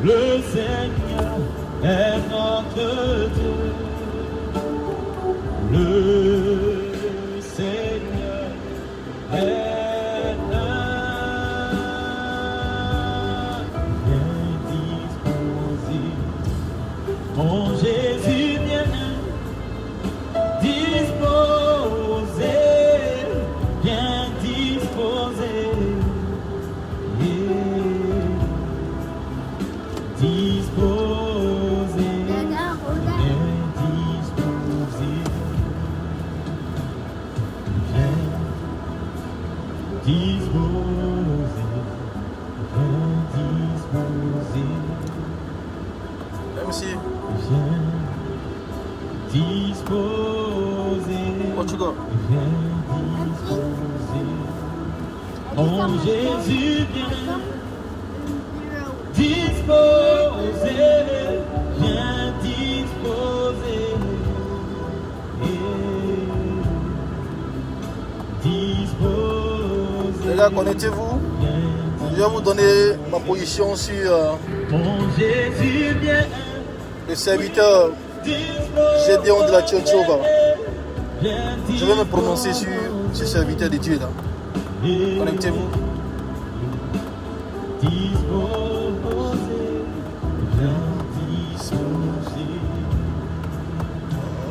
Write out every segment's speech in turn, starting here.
Le Seigneur est notre Dieu. Le Seigneur est bien disposé. Mon Jésus bien disposé, bien disposé. Disposé, bien disposé, bien disposé, bien disposé. Même si. Bien disposé. Portugal. Bien disposé. Mon Jésus bien disposé, bien disposé, disposé. Les gars, connectez-vous. Je vais vous donner ma position sur le serviteur Gédéon de la Tchétchova. Je vais me prononcer sur ce serviteur de Dieu là. Connectez-vous.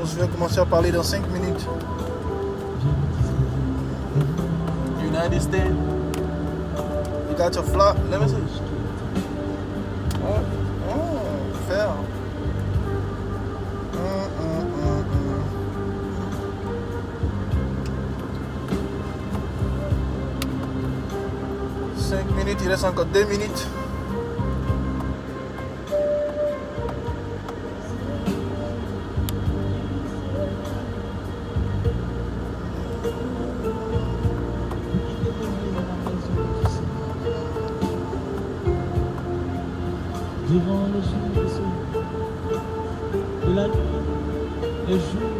Je vais commencer à parler dans 5 minutes. United States. You got your flag. Let me see. Oh, fair. 5 minutes, il reste encore 2 minutes. Durant le jour de la nuit, le jour,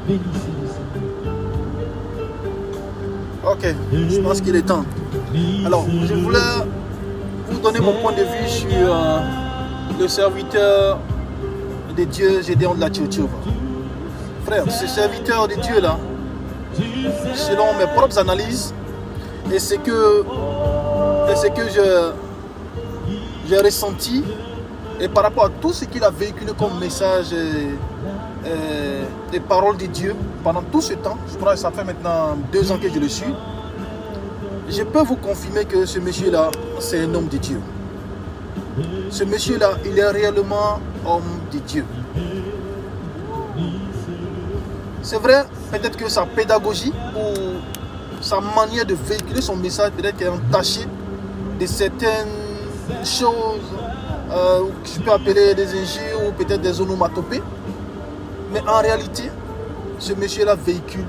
bénissez le Seigneur. Ok, je pense qu'il est temps. Alors, je voulais vous donner mon point de vue sur le serviteur de Dieu, Gédéon de la Tchétchova. Frère, ce serviteur de Dieu là, selon mes propres analyses, et ce que j'ai ressenti, et par rapport à tout ce qu'il a véhiculé comme message des paroles de Dieu pendant tout ce temps, je crois que ça fait maintenant 2 ans que je le suis, je peux vous confirmer que ce monsieur-là, c'est un homme de Dieu. Ce monsieur-là, il est réellement homme de Dieu. C'est vrai, peut-être que sa pédagogie ou sa manière de véhiculer son message peut-être qu'elle est entachée de certaines choses que je peux appeler des injures ou peut-être des onomatopées. Mais en réalité, ce monsieur-là véhicule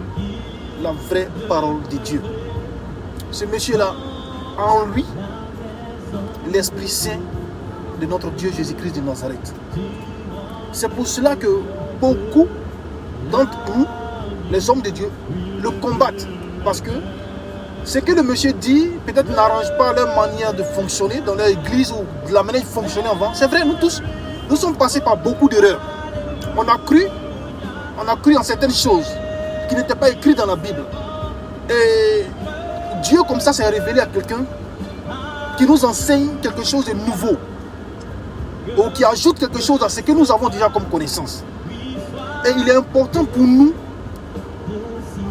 la vraie parole de Dieu. Ce monsieur-là a en lui l'Esprit Saint de notre Dieu Jésus-Christ de Nazareth. C'est pour cela que beaucoup d'entre nous, les hommes de Dieu, le combattent. Parce que ce que le monsieur dit, peut-être n'arrange pas leur manière de fonctionner dans leur église ou de la manière de fonctionner avant. C'est vrai, nous tous, nous sommes passés par beaucoup d'erreurs. On a cru en certaines choses qui n'étaient pas écrites dans la Bible. Et Dieu, comme ça, s'est révélé à quelqu'un qui nous enseigne quelque chose de nouveau. Ou qui ajoute quelque chose à ce que nous avons déjà comme connaissance. Et il est important pour nous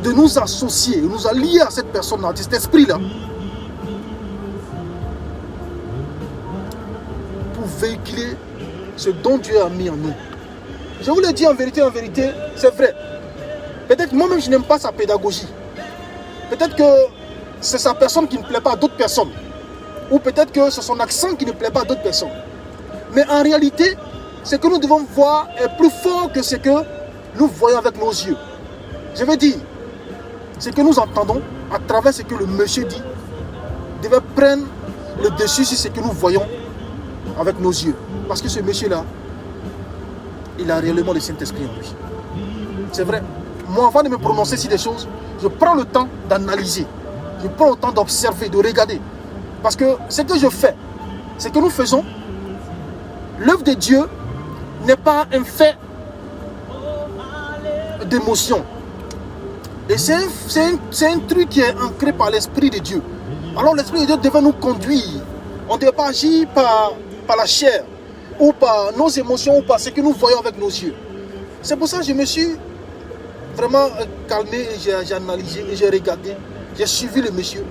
de nous associer, de nous allier à cette personne-là, à cet esprit-là, pour véhiculer ce dont Dieu a mis en nous. Je vous le dis en vérité, c'est vrai. Peut-être moi-même je n'aime pas sa pédagogie. Peut-être que c'est sa personne qui ne plaît pas à d'autres personnes. Ou peut-être que c'est son accent qui ne plaît pas à d'autres personnes. Mais en réalité, ce que nous devons voir est plus fort que ce que nous voyons avec nos yeux. Je veux dire, ce que nous entendons à travers ce que le monsieur dit devait prendre le dessus sur ce que nous voyons avec nos yeux. Parce que ce monsieur-là, il a réellement le Saint-Esprit en lui. C'est vrai. Moi, avant de me prononcer sur des choses, je prends le temps d'analyser. Je prends le temps d'observer, de regarder. Parce que ce que je fais, ce que nous faisons, l'œuvre de Dieu n'est pas un fait d'émotion. Et c'est un truc qui est ancré par l'Esprit de Dieu. Alors l'Esprit de Dieu devait nous conduire. On ne devait pas agir par la chair, ou par nos émotions, ou par ce que nous voyons avec nos yeux. C'est pour ça que je me suis vraiment calmé, et j'ai analysé, et j'ai regardé, j'ai suivi le monsieur.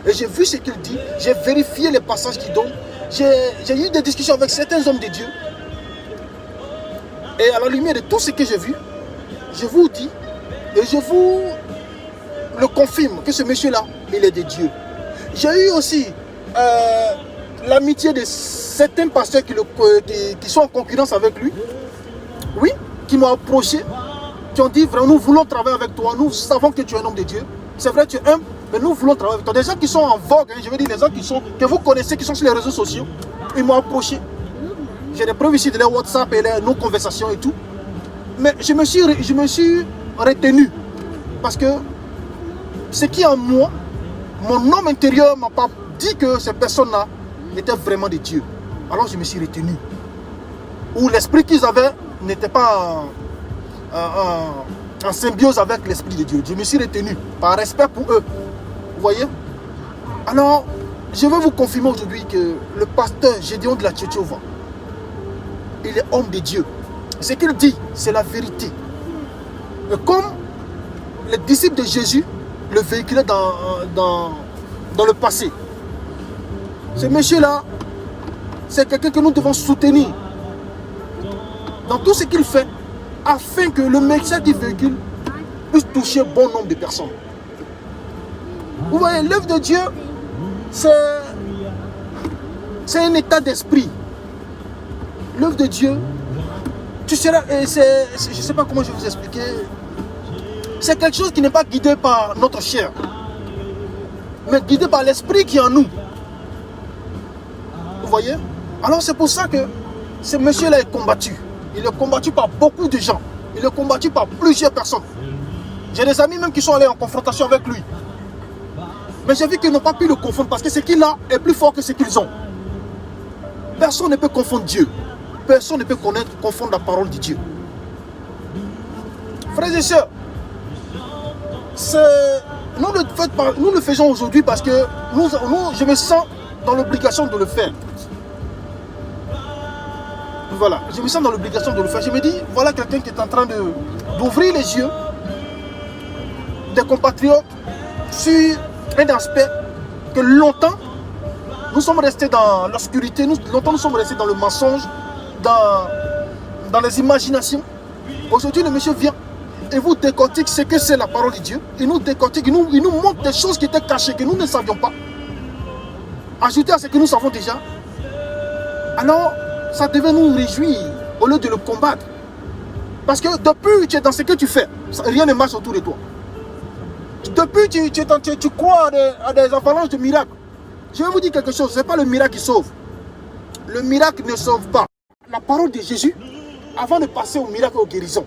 Et j'ai vu ce qu'il dit, j'ai vérifié les passages qu'il donne. J'ai eu des discussions avec certains hommes de Dieu. Et à la lumière de tout ce que j'ai vu, je vous dis, et je vous le confirme, que ce monsieur-là, il est de Dieu. J'ai eu aussi l'amitié de certains pasteurs qui sont en concurrence avec lui. Oui, qui m'ont approché, qui ont dit, vraiment, nous voulons travailler avec toi, nous savons que tu es un homme de Dieu. C'est vrai, tu es humble, mais nous voulons travailler avec toi. Des gens qui sont en vogue, hein, je veux dire, des gens que vous connaissez, qui sont sur les réseaux sociaux, ils m'ont approché. J'ai des preuves ici de leur WhatsApp et nos conversations et tout. Mais je me suis retenu. Parce que ce qui est en moi, mon homme intérieur ne m'a pas dit que ces personnes-là étaient vraiment de Dieu. Alors je me suis retenu. Ou l'esprit qu'ils avaient n'était pas en symbiose avec l'esprit de Dieu. Je me suis retenu par respect pour eux. Vous voyez? Alors, je vais vous confirmer aujourd'hui que le pasteur Gédéon de la Tchétchova, il est homme de Dieu. Ce qu'il dit, c'est la vérité. Et comme les disciples de Jésus le véhiculaient dans le passé, ce monsieur-là, c'est quelqu'un que nous devons soutenir dans tout ce qu'il fait, afin que le message qu'il véhicule puisse toucher bon nombre de personnes. Vous voyez, l'œuvre de Dieu, c'est un état d'esprit. L'œuvre de Dieu, je ne sais pas comment je vais vous expliquer, c'est quelque chose qui n'est pas guidé par notre chair, mais guidé par l'esprit qui est en nous. Vous voyez? Alors c'est pour ça que ce monsieur-là est combattu. Il est combattu par beaucoup de gens. Il est combattu par plusieurs personnes. J'ai des amis même qui sont allés en confrontation avec lui. Mais j'ai vu qu'ils n'ont pas pu le confondre parce que ce qu'il a est plus fort que ce qu'ils ont. Personne ne peut confondre Dieu. Personne ne peut confondre la parole de Dieu. Frères et sœurs, nous le faisons aujourd'hui parce que je me sens dans l'obligation de le faire. Voilà, je me sens dans l'obligation de le faire. Je me dis, voilà quelqu'un qui est en train d'ouvrir les yeux des compatriotes sur un aspect que longtemps, nous sommes restés dans l'obscurité, longtemps nous sommes restés dans le mensonge, dans les imaginations. Aujourd'hui, le monsieur vient et vous décortique ce que c'est la parole de Dieu. Il nous décortique, il nous montre des choses qui étaient cachées, que nous ne savions pas. Ajouté à ce que nous savons déjà. Alors, ça devait nous réjouir au lieu de le combattre. Parce que depuis que tu es dans ce que tu fais, rien ne marche autour de toi. Depuis que tu crois à des avalanches de miracles. Je vais vous dire quelque chose, ce n'est pas le miracle qui sauve. Le miracle ne sauve pas. La parole de Jésus, avant de passer au miracle, aux guérisons.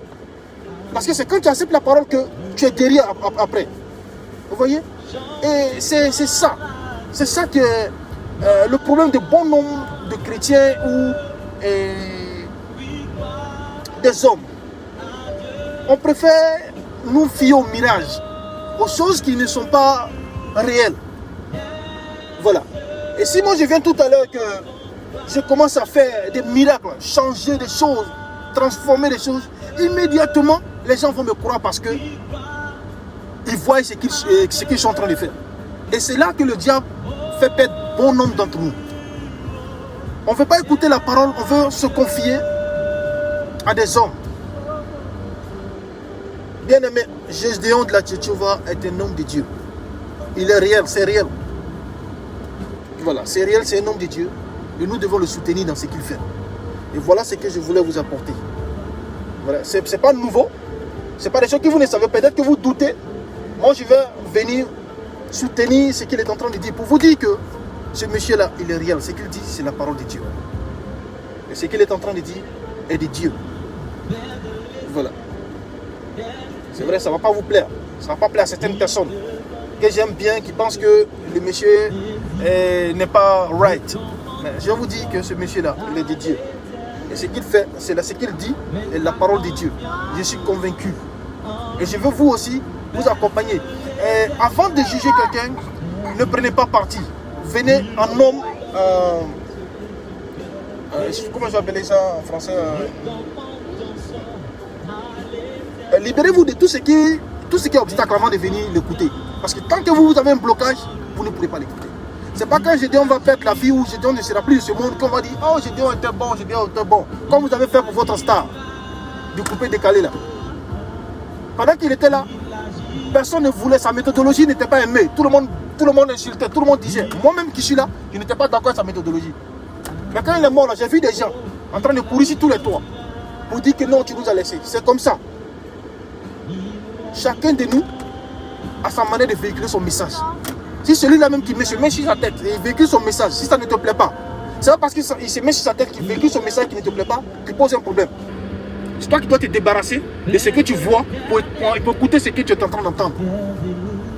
Parce que c'est quand tu acceptes la parole que tu es guéri après. Vous voyez? Et c'est ça. C'est ça que le problème de bon nombre de chrétiens ou des hommes. On préfère nous fier au mirage, aux choses qui ne sont pas réelles. Voilà. Et si moi je viens tout à l'heure que je commence à faire des miracles, changer des choses, transformer des choses, immédiatement les gens vont me croire parce que ils voient ce qu'ils sont en train de faire. Et c'est là que le diable fait perdre bon nombre d'entre nous. On ne veut pas écouter la parole, on veut se confier à des hommes. Bien aimé, Gédéon de la Tchétchova est un homme de Dieu. Il est réel, c'est réel. Voilà, c'est réel, c'est un homme de Dieu. Et nous devons le soutenir dans ce qu'il fait. Et voilà ce que je voulais vous apporter. Voilà, c'est pas nouveau. C'est pas des choses que vous ne savez. Peut-être que vous doutez. Moi, je vais venir soutenir ce qu'il est en train de dire. Pour vous dire que ce monsieur-là, il est réel. Ce qu'il dit, c'est la parole de Dieu. Et ce qu'il est en train de dire est de Dieu. Voilà. C'est vrai, ça ne va pas vous plaire. Ça ne va pas plaire à certaines personnes que j'aime bien, qui pensent que le monsieur n'est pas right. Mais je vous dis que ce monsieur-là, il est de Dieu. Et ce qu'il fait, c'est ce qu'il dit, est la parole de Dieu. Je suis convaincu. Et je veux vous aussi vous accompagner. Et avant de juger quelqu'un, ne prenez pas parti. Venez en homme. Comment j'appelais ça en français libérez-vous de tout ce qui est obstacle avant de venir l'écouter. Parce que tant que vous avez un blocage, vous ne pourrez pas l'écouter. C'est pas quand Gédéon va perdre la vie ou Gédéon ne sera plus de ce monde qu'on va dire oh Gédéon était bon, Gédéon était bon. Comme vous avez fait pour votre star, du coupé décalé là. Pendant qu'il était là, personne ne voulait, sa méthodologie n'était pas aimée. Tout le monde insultait, tout le monde disait. Moi-même qui suis là, je n'étais pas d'accord avec sa méthodologie. Mais quand il est mort là, j'ai vu des gens en train de courir sur tous les toits pour dire que non, tu nous as laissés. C'est comme ça. Chacun de nous a sa manière de véhiculer son message. Si celui-là même qui se met sur sa tête et il véhicule son message, si ça ne te plaît pas, c'est pas parce qu'il se met sur sa tête qu'il véhicule son message qui ne te plaît pas, qu'il pose un problème. C'est toi qui dois te débarrasser de ce que tu vois pour écouter ce que tu es en train d'entendre.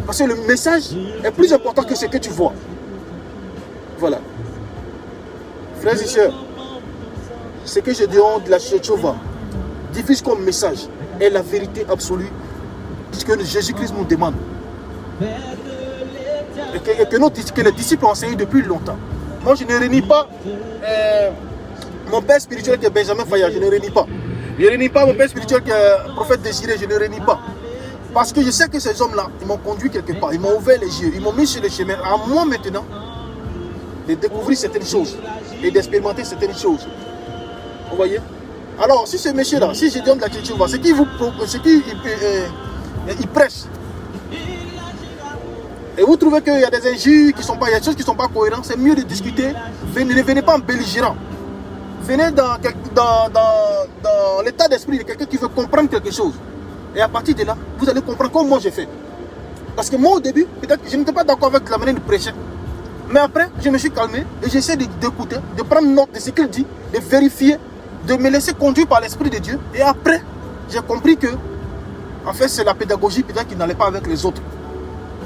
Parce que le message est plus important que ce que tu vois. Voilà. Frères et sœurs, ce que je dis de la Tchétchova, diffuse comme message, est la vérité absolue, puisque Jésus-Christ nous demande. Et que les disciples ont enseigné depuis longtemps. Moi, je ne réunis pas mon père spirituel qui est Benjamin Fayard, je ne réunis pas. Je ne réunis pas mon père spirituel qui est le prophète Désiré, je ne réunis pas. Parce que je sais que ces hommes-là, ils m'ont conduit quelque part, ils m'ont ouvert les yeux, ils m'ont mis sur le chemin. À moi maintenant, de découvrir certaines choses et d'expérimenter certaines choses. Vous voyez? Alors, si ce monsieur-là, si je donne de la Tchétchova, ce qu'il prêche, et vous trouvez qu'il y a des injures qui sont pas, il y a des choses qui ne sont pas cohérentes, c'est mieux de discuter. Ne venez pas en belligérant. Venez dans l'état d'esprit de quelqu'un qui veut comprendre quelque chose. Et à partir de là, vous allez comprendre comme moi j'ai fait. Parce que moi au début, peut-être que je n'étais pas d'accord avec la manière de prêcher. Mais après, je me suis calmé et j'essaie d'écouter, de prendre note de ce qu'il dit, de vérifier, de me laisser conduire par l'Esprit de Dieu. Et après, j'ai compris que, en fait, c'est la pédagogie peut-être qui n'allait pas avec les autres.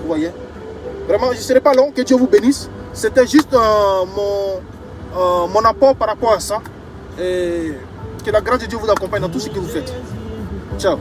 Vous voyez? Vraiment, je ne serai pas long, que Dieu vous bénisse. C'était juste mon apport par rapport à ça. Et que la grâce de Dieu vous accompagne dans tout ce que vous faites. Ciao.